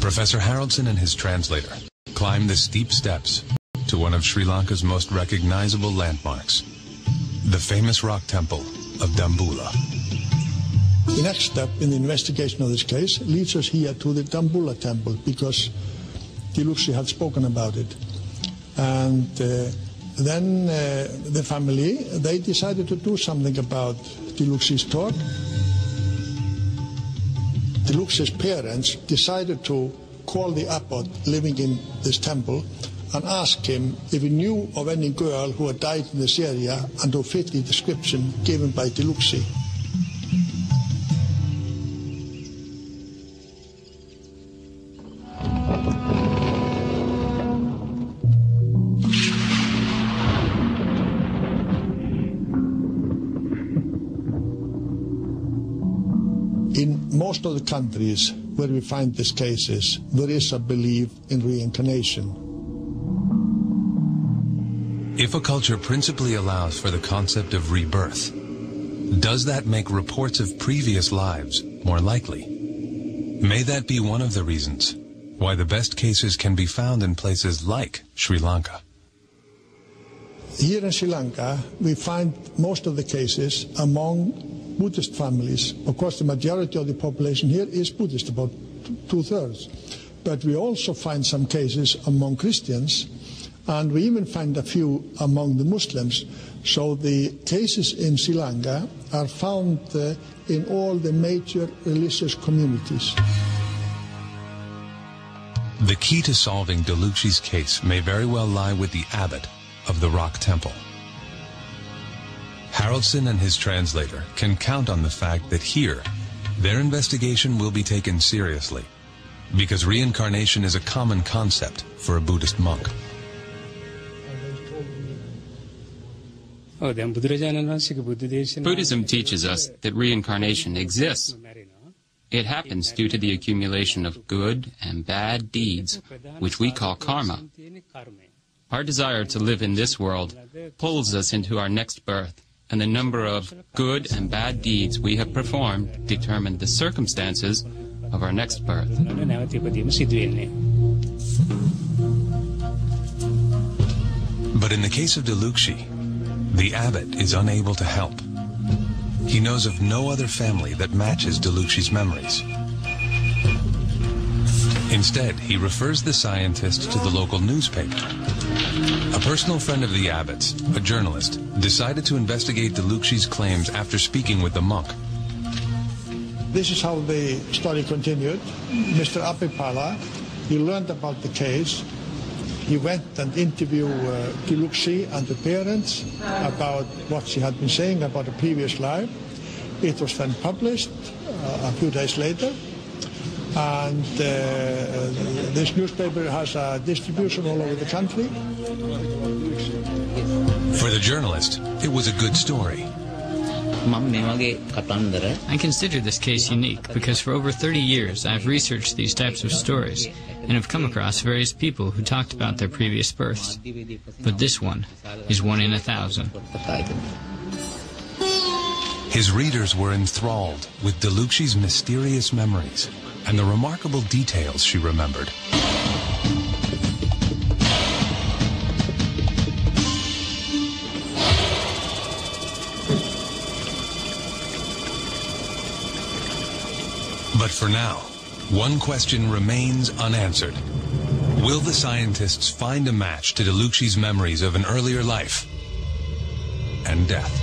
Professor Haraldson and his translator climbed the steep steps to one of Sri Lanka's most recognizable landmarks, the famous rock temple of Dambulla. The next step in the investigation of this case leads us here to the Dambulla temple, because Dilukshy had spoken about it. And then the family, they decided to do something about Dilukshy's talk. Dilukshy's parents decided to call the abbot living in this temple and ask him if he knew of any girl who had died in this area and who fit the description given by Dilukshy. In most of the countries where we find these cases, there is a belief in reincarnation. If a culture principally allows for the concept of rebirth, does that make reports of previous lives more likely? May that be one of the reasons why the best cases can be found in places like Sri Lanka? Here in Sri Lanka, we find most of the cases among Buddhist families. Of course, the majority of the population here is Buddhist, about two-thirds. But we also find some cases among Christians, and we even find a few among the Muslims. So the cases in Sri Lanka are found in all the major religious communities. The key to solving Dilukshy's case may very well lie with the abbot of the rock temple. Haraldson and his translator can count on the fact that here, their investigation will be taken seriously, because reincarnation is a common concept for a Buddhist monk. Buddhism teaches us that reincarnation exists. It happens due to the accumulation of good and bad deeds, which we call karma. Our desire to live in this world pulls us into our next birth, and the number of good and bad deeds we have performed determine the circumstances of our next birth. But in the case of Dilukshy, the abbot is unable to help. He knows of no other family that matches Dilukshy's memories. Instead, he refers the scientist to the local newspaper. A personal friend of the abbot's, a journalist, decided to investigate Dilukshy's claims after speaking with the monk. This is how the story continued. Mr. Apipala, he learned about the case. He went and interviewed Dilukshy and the parents about what she had been saying about a previous life. It was then published a few days later. And this newspaper has a distribution all over the country. For the journalist, it was a good story. I consider this case unique because for over 30 years I've researched these types of stories and have come across various people who talked about their previous births. But this one is one in 1,000. His readers were enthralled with Dilukshy's mysterious memories and the remarkable details she remembered. But for now, one question remains unanswered. Will the scientists find a match to Dilukshy's memories of an earlier life and death?